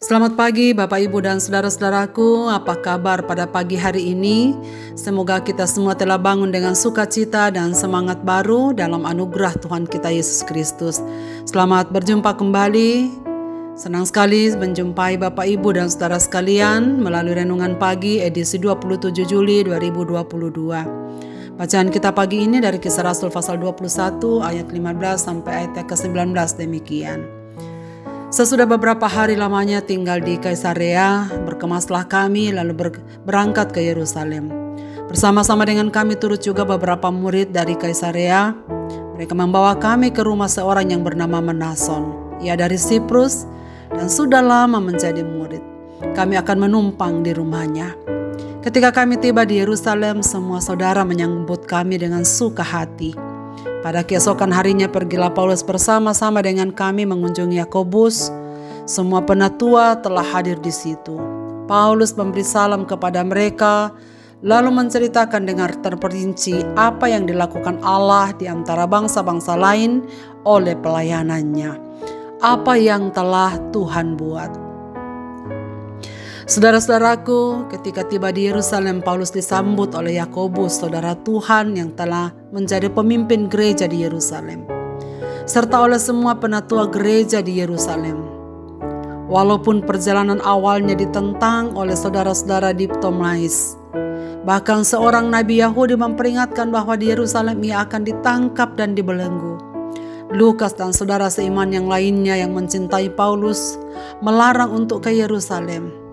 Selamat pagi Bapak Ibu dan saudara-saudaraku, apa kabar pada pagi hari ini? Semoga kita semua telah bangun dengan sukacita dan semangat baru dalam anugerah Tuhan kita Yesus Kristus. Selamat berjumpa kembali. Senang sekali menjumpai Bapak Ibu dan saudara sekalian melalui Renungan Pagi edisi 27 Juli 2022. Bacaan kita pagi ini dari Kisah Rasul pasal 21 ayat 15 sampai ayat ke-19 demikian. Sesudah beberapa hari lamanya tinggal di Kaisarea, berkemaslah kami lalu berangkat ke Yerusalem. Bersama-sama dengan kami turut juga beberapa murid dari Kaisarea. Mereka membawa kami ke rumah seorang yang bernama Mnason. Ia dari Siprus dan sudah lama menjadi murid. Kami akan menumpang di rumahnya. Ketika kami tiba di Yerusalem, semua saudara menyambut kami dengan suka hati. Pada keesokan harinya pergilah Paulus bersama-sama dengan kami mengunjungi Yakobus. Semua penatua telah hadir di situ. Paulus memberi salam kepada mereka, lalu menceritakan dengan terperinci apa yang dilakukan Allah di antara bangsa-bangsa lain oleh pelayanannya. Apa yang telah Tuhan buat. Saudara-saudaraku, ketika tiba di Yerusalem, Paulus disambut oleh Yakobus, saudara Tuhan yang telah menjadi pemimpin gereja di Yerusalem, serta oleh semua penatua gereja di Yerusalem. Walaupun perjalanan awalnya ditentang oleh saudara-saudara di Ptolemais, bahkan seorang nabi Yahudi memperingatkan bahwa di Yerusalem ia akan ditangkap dan dibelenggu. Lukas dan saudara seiman yang lainnya yang mencintai Paulus melarang untuk ke Yerusalem.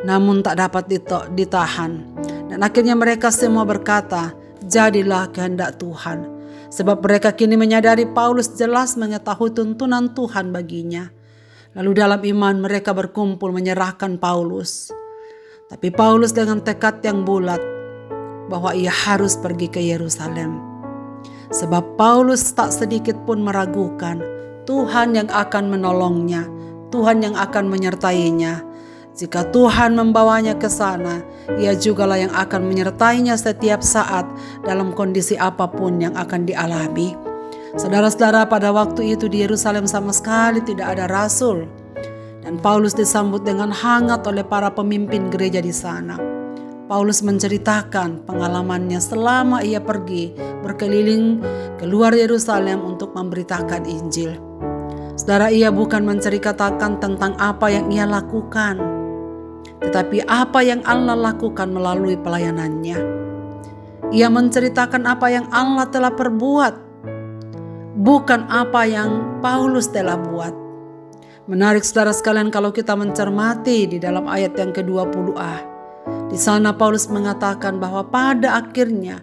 Namun tak dapat ditahan. Dan akhirnya mereka semua berkata, jadilah kehendak Tuhan. Sebab mereka kini menyadari Paulus jelas mengetahui tuntunan Tuhan baginya. Lalu dalam iman mereka berkumpul menyerahkan Paulus. Tapi Paulus dengan tekad yang bulat bahwa ia harus pergi ke Yerusalem. Sebab Paulus tak sedikit pun meragukan Tuhan yang akan menolongnya, Tuhan yang akan menyertainya. Jika Tuhan membawanya ke sana, ia jugalah yang akan menyertainya setiap saat dalam kondisi apapun yang akan dialami. Saudara-saudara, pada waktu itu di Yerusalem sama sekali tidak ada rasul. Dan Paulus disambut dengan hangat oleh para pemimpin gereja di sana. Paulus menceritakan pengalamannya selama ia pergi berkeliling keluar Yerusalem untuk memberitakan Injil. Saudara, ia bukan menceritakan tentang apa yang ia lakukan, tetapi apa yang Allah lakukan melalui pelayanannya. Ia menceritakan apa yang Allah telah perbuat, bukan apa yang Paulus telah buat. Menarik saudara sekalian kalau kita mencermati di dalam ayat yang ke-20a. Di sana Paulus mengatakan bahwa pada akhirnya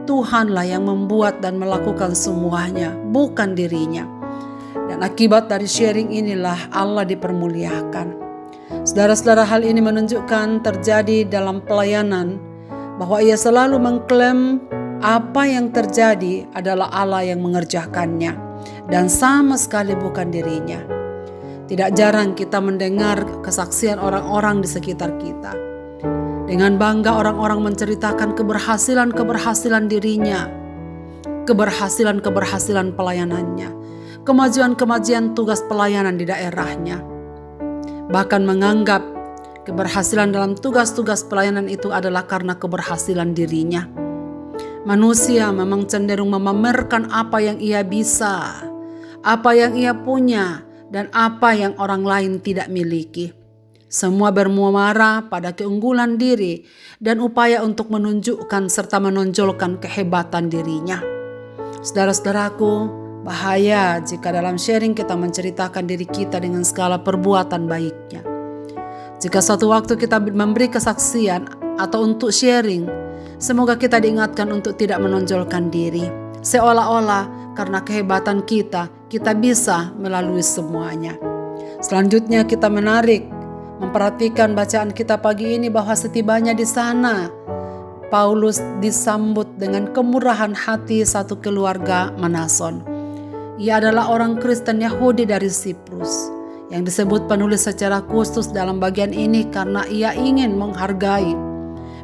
Tuhanlah yang membuat dan melakukan semuanya, bukan dirinya. Dan akibat dari sharing inilah Allah dipermuliakan. Saudara-saudara, hal ini menunjukkan terjadi dalam pelayanan bahwa ia selalu mengklaim apa yang terjadi adalah Allah yang mengerjakannya dan sama sekali bukan dirinya. Tidak jarang kita mendengar kesaksian orang-orang di sekitar kita. Dengan bangga orang-orang menceritakan keberhasilan-keberhasilan dirinya, keberhasilan-keberhasilan pelayanannya, kemajuan-kemajuan tugas pelayanan di daerahnya. Bahkan menganggap keberhasilan dalam tugas-tugas pelayanan itu adalah karena keberhasilan dirinya. Manusia memang cenderung memamerkan apa yang ia bisa, apa yang ia punya, dan apa yang orang lain tidak miliki. Semua bermuara pada keunggulan diri dan upaya untuk menunjukkan serta menonjolkan kehebatan dirinya. Saudara-saudaraku, bahaya jika dalam sharing kita menceritakan diri kita dengan segala perbuatan baiknya. Jika suatu waktu kita memberi kesaksian atau untuk sharing, semoga kita diingatkan untuk tidak menonjolkan diri. Seolah-olah karena kehebatan kita bisa melalui semuanya. Selanjutnya kita memperhatikan bacaan kita pagi ini bahwa setibanya di sana, Paulus disambut dengan kemurahan hati satu keluarga Mnason. Ia adalah orang Kristen Yahudi dari Siprus yang disebut penulis secara khusus dalam bagian ini karena ia ingin menghargai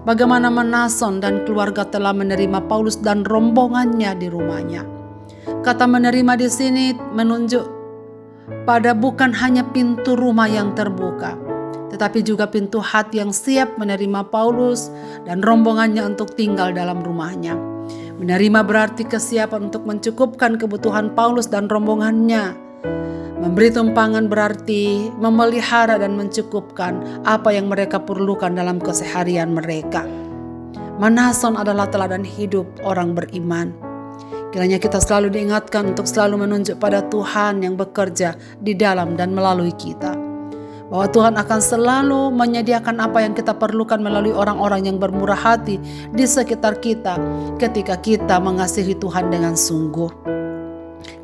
bagaimana Mnason dan keluarga telah menerima Paulus dan rombongannya di rumahnya. Kata menerima di sini menunjuk pada bukan hanya pintu rumah yang terbuka, tetapi juga pintu hati yang siap menerima Paulus dan rombongannya untuk tinggal dalam rumahnya. Menerima berarti kesiapan untuk mencukupkan kebutuhan Paulus dan rombongannya. Memberi tumpangan berarti memelihara dan mencukupkan apa yang mereka perlukan dalam keseharian mereka. Manason adalah teladan hidup orang beriman. Kiranya kita selalu diingatkan untuk selalu menunjuk pada Tuhan yang bekerja di dalam dan melalui kita. Bahwa Tuhan akan selalu menyediakan apa yang kita perlukan melalui orang-orang yang bermurah hati di sekitar kita ketika kita mengasihi Tuhan dengan sungguh.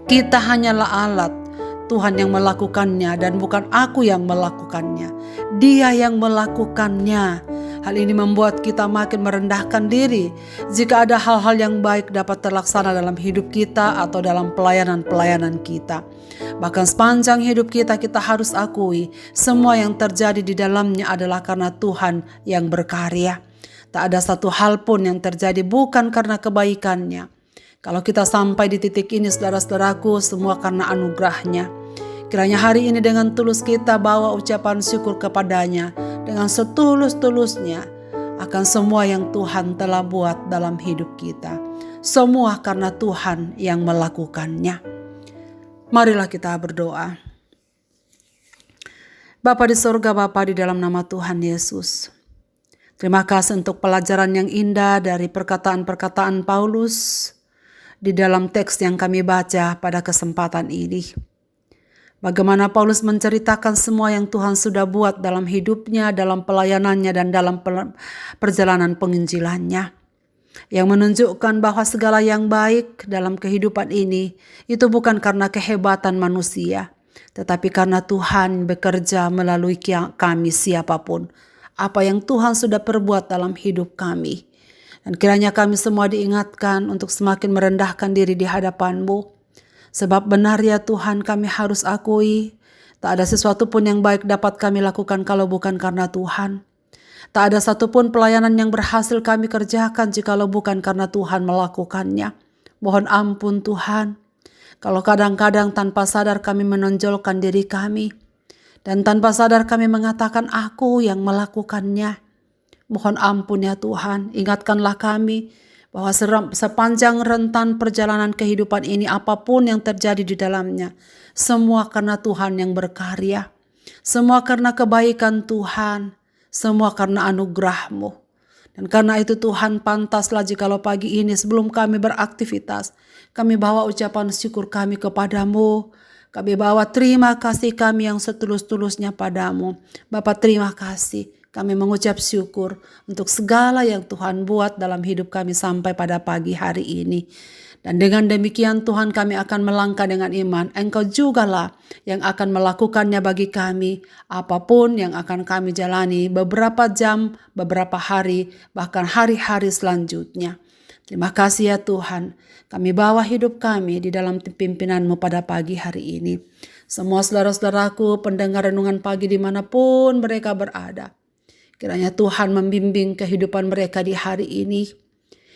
Kita hanyalah alat, Tuhan yang melakukannya dan bukan aku yang melakukannya. Dia yang melakukannya. Hal ini membuat kita makin merendahkan diri jika ada hal-hal yang baik dapat terlaksana dalam hidup kita atau dalam pelayanan-pelayanan kita. Bahkan sepanjang hidup kita harus akui semua yang terjadi di dalamnya adalah karena Tuhan yang berkarya. Tak ada satu hal pun yang terjadi bukan karena kebaikannya. Kalau kita sampai di titik ini, saudara-saudaraku, semua karena anugerahnya. Kiranya hari ini dengan tulus kita bawa ucapan syukur kepadanya dengan setulus-tulusnya akan semua yang Tuhan telah buat dalam hidup kita. Semua karena Tuhan yang melakukannya. Marilah kita berdoa. Bapa di sorga, Bapa di dalam nama Tuhan Yesus. Terima kasih untuk pelajaran yang indah dari perkataan-perkataan Paulus di dalam teks yang kami baca pada kesempatan ini. Bagaimana Paulus menceritakan semua yang Tuhan sudah buat dalam hidupnya, dalam pelayanannya, dan dalam perjalanan penginjilannya. Yang menunjukkan bahwa segala yang baik dalam kehidupan ini itu bukan karena kehebatan manusia, tetapi karena Tuhan bekerja melalui kami siapapun. Apa yang Tuhan sudah perbuat dalam hidup kami. Dan kiranya kami semua diingatkan untuk semakin merendahkan diri di hadapan-Mu. Sebab benar ya Tuhan, kami harus akui, tak ada sesuatu pun yang baik dapat kami lakukan kalau bukan karena Tuhan. Tak ada satupun pelayanan yang berhasil kami kerjakan jikalau bukan karena Tuhan melakukannya. Mohon ampun Tuhan, kalau kadang-kadang tanpa sadar kami menonjolkan diri kami, dan tanpa sadar kami mengatakan aku yang melakukannya. Mohon ampun ya Tuhan, ingatkanlah kami bahwa sepanjang rentan perjalanan kehidupan ini apapun yang terjadi di dalamnya, semua karena Tuhan yang berkarya, semua karena kebaikan Tuhan, semua karena anugerah-Mu. Dan karena itu Tuhan, pantaslah jikalau pagi ini sebelum kami beraktivitas, kami bawa ucapan syukur kami kepadamu. Kami bawa terima kasih kami yang setulus-tulusnya padamu. Bapa, terima kasih. Kami mengucap syukur untuk segala yang Tuhan buat dalam hidup kami sampai pada pagi hari ini. Dan dengan demikian Tuhan, kami akan melangkah dengan iman. Engkau jugalah yang akan melakukannya bagi kami. Apapun yang akan kami jalani beberapa jam, beberapa hari, bahkan hari-hari selanjutnya. Terima kasih ya Tuhan. Kami bawa hidup kami di dalam pimpinan-Mu pada pagi hari ini. Semua saudara-saudaraku pendengar renungan pagi dimanapun mereka berada. Kiranya Tuhan membimbing kehidupan mereka di hari ini.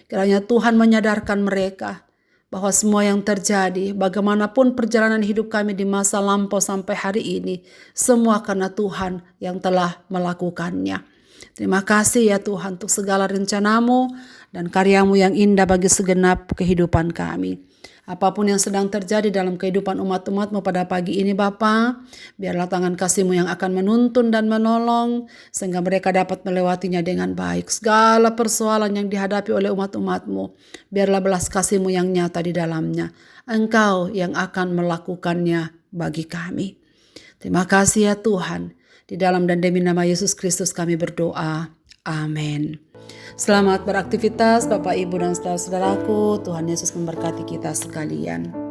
Kiranya Tuhan menyadarkan mereka bahwa semua yang terjadi, bagaimanapun perjalanan hidup kami di masa lampau sampai hari ini, semua karena Tuhan yang telah melakukannya. Terima kasih ya Tuhan untuk segala rencana-Mu dan karya-Mu yang indah bagi segenap kehidupan kami. Apapun yang sedang terjadi dalam kehidupan umat-umat-Mu pada pagi ini Bapa, biarlah tangan kasih-Mu yang akan menuntun dan menolong, sehingga mereka dapat melewatinya dengan baik. Segala persoalan yang dihadapi oleh umat-umat-Mu, biarlah belas kasih-Mu yang nyata di dalamnya. Engkau yang akan melakukannya bagi kami. Terima kasih ya Tuhan. Di dalam dan demi nama Yesus Kristus kami berdoa. Amin. Selamat beraktivitas Bapak, Ibu, dan saudara-saudaraku. Tuhan Yesus memberkati kita sekalian.